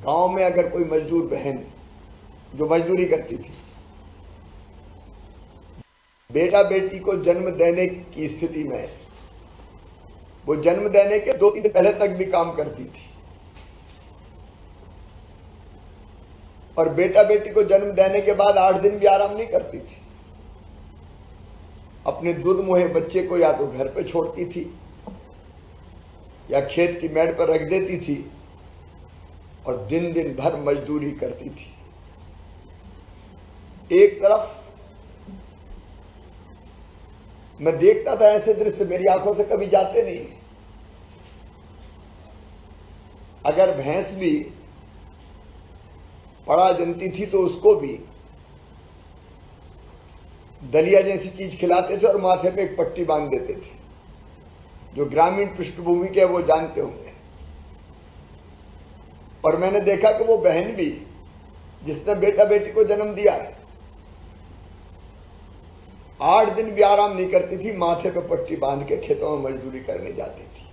गांव में अगर कोई मजदूर बहन जो मजदूरी करती थी, बेटा बेटी को जन्म देने की स्थिति में वो जन्म देने के 2-3 दिन पहले तक भी काम करती थी, और बेटा बेटी को जन्म देने के बाद 8 दिन भी आराम नहीं करती थी। अपने दूध मुहे बच्चे को या तो घर पे छोड़ती थी या खेत की मेड़ पर रख देती थी और दिन दिन भर मजदूरी करती थी। एक तरफ मैं देखता था ऐसे दृश्य, मेरी आंखों से कभी जाते नहीं। अगर भैंस भी पड़ा जमती थी तो उसको भी दलिया जैसी चीज खिलाते थे और माथे पे एक पट्टी बांध देते थे। जो ग्रामीण पृष्ठभूमि के वो जानते होंगे। और मैंने देखा कि वो बहन भी जिसने बेटा बेटी को जन्म दिया है 8 दिन भी आराम नहीं करती थी, माथे पे पट्टी बांध के खेतों में मजदूरी करने जाती थी।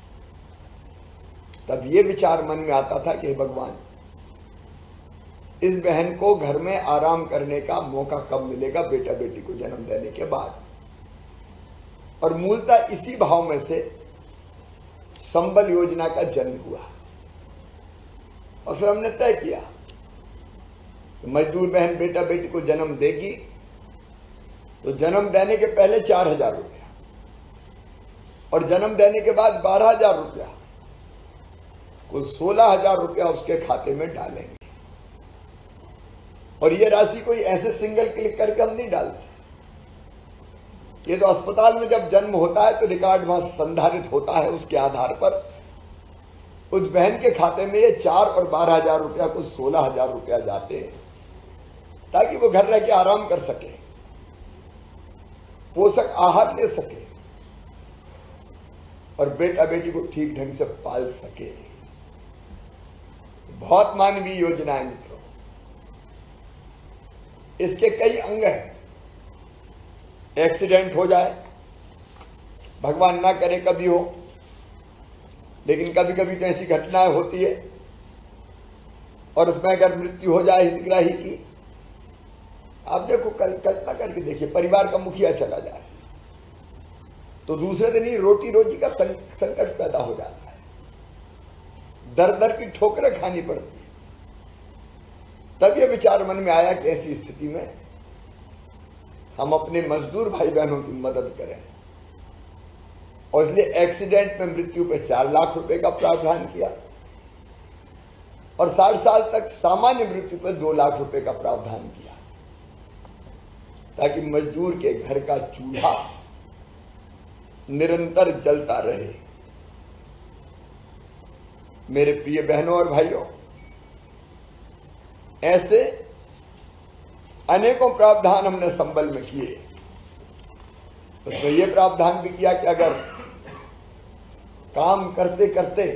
तब ये विचार मन में आता था कि हे भगवान, इस बहन को घर में आराम करने का मौका कब मिलेगा बेटा बेटी को जन्म देने के बाद। और मूलतः इसी भाव में से संबल योजना का जन्म हुआ। और फिर हमने तय किया कि मजदूर बहन बेटा बेटी को जन्म देगी तो जन्म देने के पहले 4,000 रुपया और जन्म देने के बाद 12,000 रुपया, कुल 16,000 रुपया उसके खाते में डालेंगे। और ये राशि कोई ऐसे सिंगल क्लिक करके हम नहीं डालते। ये तो अस्पताल में जब जन्म होता है तो रिकॉर्ड वहां संधारित होता है, उसके आधार पर उस बहन के खाते में ये 4 और 12,000 रुपया, कुल 16,000 रुपया जाते हैं ताकि वो घर रह के आराम कर सके, पोषक आहार ले सके और बेटा बेटी को ठीक ढंग से पाल सके। बहुत मानवीय योजना है मित्रों। इसके कई अंग हैं। एक्सीडेंट हो जाए, भगवान ना करे कभी हो, लेकिन कभी कभी तो ऐसी घटनाएं होती है और उसमें अगर मृत्यु हो जाए हितग्राही की, आप देखो कल्पना करके देखिए, परिवार का मुखिया चला जाए तो दूसरे दिन ही रोटी रोजी का संकट पैदा हो जाता है, दर दर की ठोकरें खानी पड़ती है। तब यह विचार मन में आया कि ऐसी स्थिति में हम अपने मजदूर भाई बहनों की मदद करें, और इसलिए एक्सीडेंट में मृत्यु पे 4 लाख रुपए का प्रावधान किया और 60 साल तक सामान्य मृत्यु पर 2 लाख रुपए का प्रावधान किया, ताकि मजदूर के घर का चूल्हा निरंतर जलता रहे। मेरे प्रिय बहनों और भाइयों, ऐसे अनेकों प्रावधान हमने संबल में किए। उसमें यह प्रावधान भी किया कि अगर काम करते करते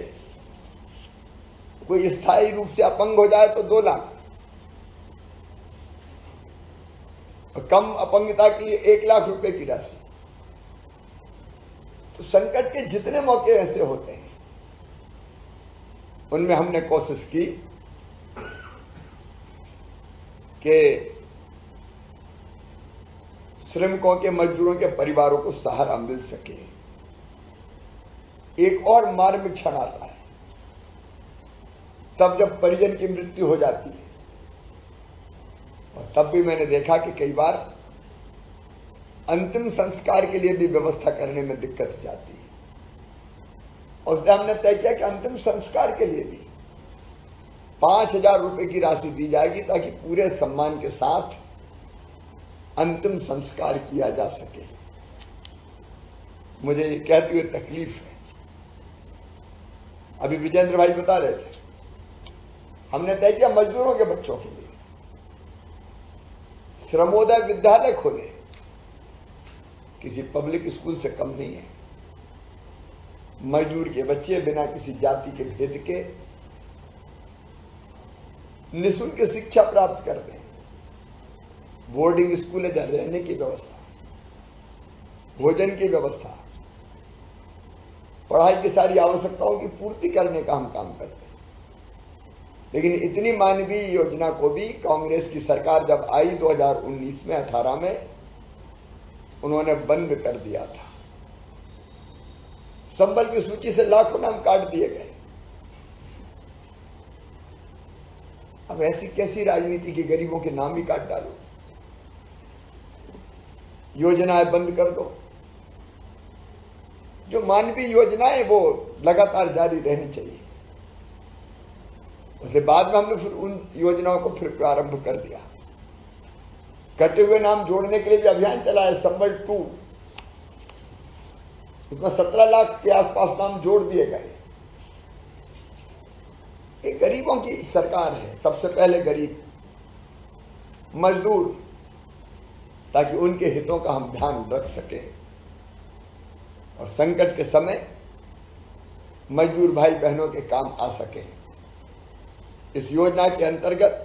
कोई स्थायी रूप से अपंग हो जाए तो 2 लाख, और कम अपंगता के लिए 1 लाख रुपए की राशि। तो संकट के जितने मौके ऐसे होते हैं उनमें हमने कोशिश की कि श्रमिकों के, मजदूरों के परिवारों को सहारा मिल सके। एक और मार्मिक क्षण आता है तब जब परिजन की मृत्यु हो जाती है, और तब भी मैंने देखा कि कई बार अंतिम संस्कार के लिए भी व्यवस्था करने में दिक्कत जाती है। और उसने हमने तय किया कि अंतिम संस्कार के लिए भी 5,000 रुपए की राशि दी जाएगी ताकि पूरे सम्मान के साथ अंतिम संस्कार किया जा सके। मुझे ये कहते हुए तकलीफ है। अभी विजेंद्र भाई बता रहे थे, हमने तय किया मजदूरों के बच्चों के लिए श्रमोदय विद्यालय खोले। किसी पब्लिक स्कूल से कम नहीं है। मजदूर के बच्चे बिना किसी जाति के भेद के निःशुल्क शिक्षा प्राप्त करते हैं। बोर्डिंग स्कूल है, रहने की व्यवस्था, भोजन की व्यवस्था, पढ़ाई की सारी आवश्यकताओं की पूर्ति करने का हम काम करते हैं। लेकिन इतनी मानवीय योजना को भी कांग्रेस की सरकार जब आई 2019 में 18 में उन्होंने बंद कर दिया था। संबल की सूची से लाखों नाम काट दिए गए। अब ऐसी कैसी राजनीति की गरीबों के नाम ही काट डालो, योजनाएं बंद कर दो। जो मानवीय योजनाएं वो लगातार जारी रहनी चाहिए। उसके बाद में हमने फिर उन योजनाओं को फिर प्रारंभ कर दिया। कटे हुए नाम जोड़ने के लिए भी अभियान चला है, संबल 2। इसमें 17 लाख के आसपास नाम जोड़ दिए गए। ये गरीबों की सरकार है, सबसे पहले गरीब मजदूर, ताकि उनके हितों का हम ध्यान रख सकें और संकट के समय मजदूर भाई बहनों के काम आ सके। इस योजना के अंतर्गत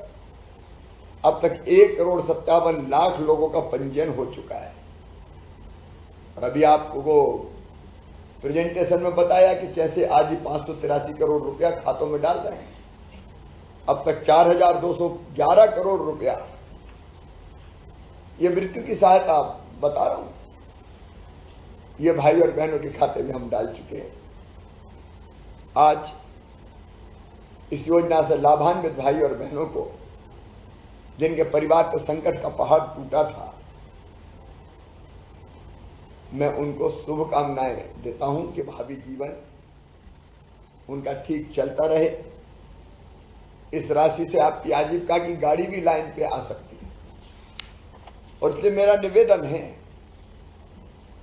अब तक 1,57,00,000 लोगों का पंजीयन हो चुका है। और अभी आपको प्रेजेंटेशन में बताया कि कैसे आज ही 583 करोड़ रुपया खातों में डाल रहे हैं। अब तक 4,211 करोड़ रुपया ये मृत्यु की सहायता बता रहा हूं, ये भाई और बहनों के खाते में हम डाल चुके हैं। आज इस योजना से लाभान्वित भाई और बहनों को, जिनके परिवार पर संकट का पहाड़ टूटा था, मैं उनको शुभकामनाएं देता हूं कि भावी जीवन उनका ठीक चलता रहे। इस राशि से आपकी आजीविका की गाड़ी भी लाइन पे आ सकती है। और इसलिए मेरा निवेदन है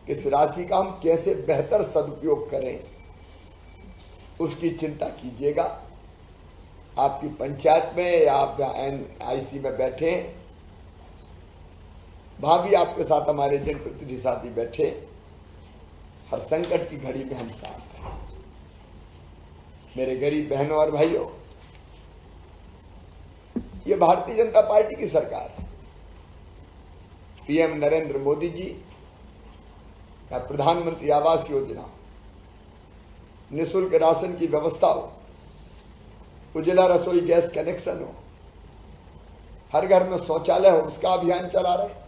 कि इस राशि का हम कैसे बेहतर सदुपयोग करें, उसकी चिंता कीजिएगा। आपकी पंचायत में या आप NIC में बैठे, वहां भी आपके साथ हमारे जनप्रतिनिधि साथी बैठे, हर संकट की घड़ी में हम साथ हैं। मेरे गरीब बहनों और भाइयों, ये भारतीय जनता पार्टी की सरकार है। PM नरेंद्र मोदी जी या प्रधानमंत्री आवास योजना, निःशुल्क राशन की व्यवस्था हो, उज्ज्वला रसोई गैस कनेक्शन हो, हर घर में शौचालय हो, उसका अभियान चला रहे।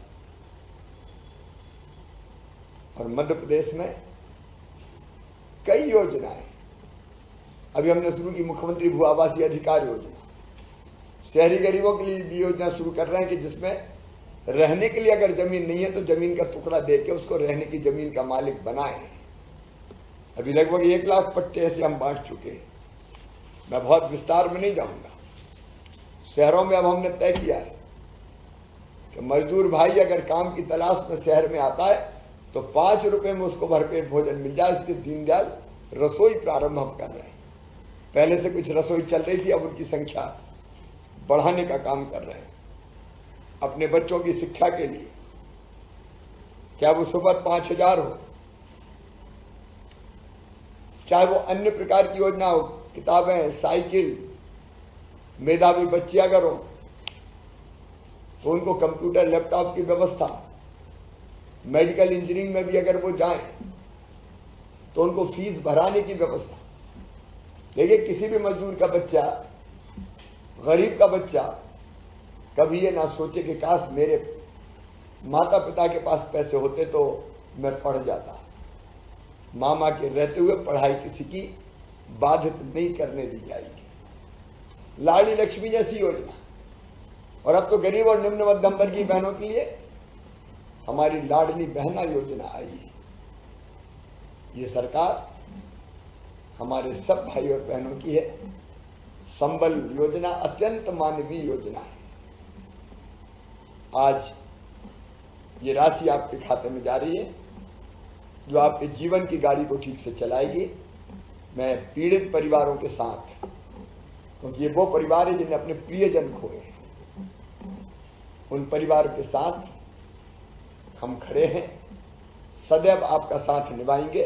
और मध्य प्रदेश में कई योजनाएं, अभी हमने शुरू की मुख्यमंत्री भू आवासीय अधिकार योजना। शहरी गरीबों के लिए भी योजना शुरू कर रहे हैं कि जिसमें रहने के लिए अगर जमीन नहीं है तो जमीन का टुकड़ा देके उसको रहने की जमीन का मालिक बनाए। अभी लगभग 1 लाख पट्टे ऐसे हम बांट चुके हैं। मैं बहुत विस्तार में नहीं जाऊंगा। शहरों में अब हमने तय किया है कि मजदूर भाई अगर काम की तलाश में शहर में आता है तो 5 रुपए में उसको भरपेट भोजन मिल जाए। इसके दीनदयाल रसोई प्रारंभ हम कर रहे हैं। पहले से कुछ रसोई चल रही थी, अब उनकी संख्या बढ़ाने का काम कर रहे हैं। अपने बच्चों की शिक्षा के लिए, चाहे वो सुबह 5,000 हो, चाहे वो अन्य प्रकार की योजना हो, किताबें, साइकिल, मेधावी बच्चे अगर हो तो उनको कंप्यूटर लैपटॉप की व्यवस्था, मेडिकल इंजीनियरिंग में भी अगर वो जाएं तो उनको फीस भराने की व्यवस्था। देखिए, किसी भी मजदूर का बच्चा, गरीब का बच्चा कभी ये ना सोचे कि काश मेरे माता पिता के पास पैसे होते तो मैं पढ़ जाता। मामा के रहते हुए पढ़ाई किसी की बाधित नहीं करने दी जाएगी। लाड़ी लक्ष्मी जैसी योजना, और अब तो गरीब और निम्न मध्यम वर्गीय बहनों के लिए हमारी लाडली बहना योजना आई है। ये सरकार हमारे सब भाई और बहनों की है। संबल योजना अत्यंत मानवीय योजना है। आज ये राशि आपके खाते में जा रही है, जो आपके जीवन की गाड़ी को ठीक से चलाएगी। मैं पीड़ित परिवारों के साथ, क्योंकि ये वो परिवार है जिन्हें अपने प्रियजन खोए, उन परिवारों के साथ हम खड़े हैं। सदैव आपका साथ निभाएंगे।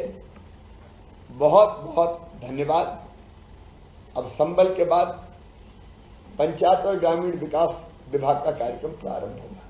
बहुत बहुत धन्यवाद। अब संबल के बाद पंचायत और ग्रामीण विकास विभाग का कार्यक्रम प्रारंभ होगा।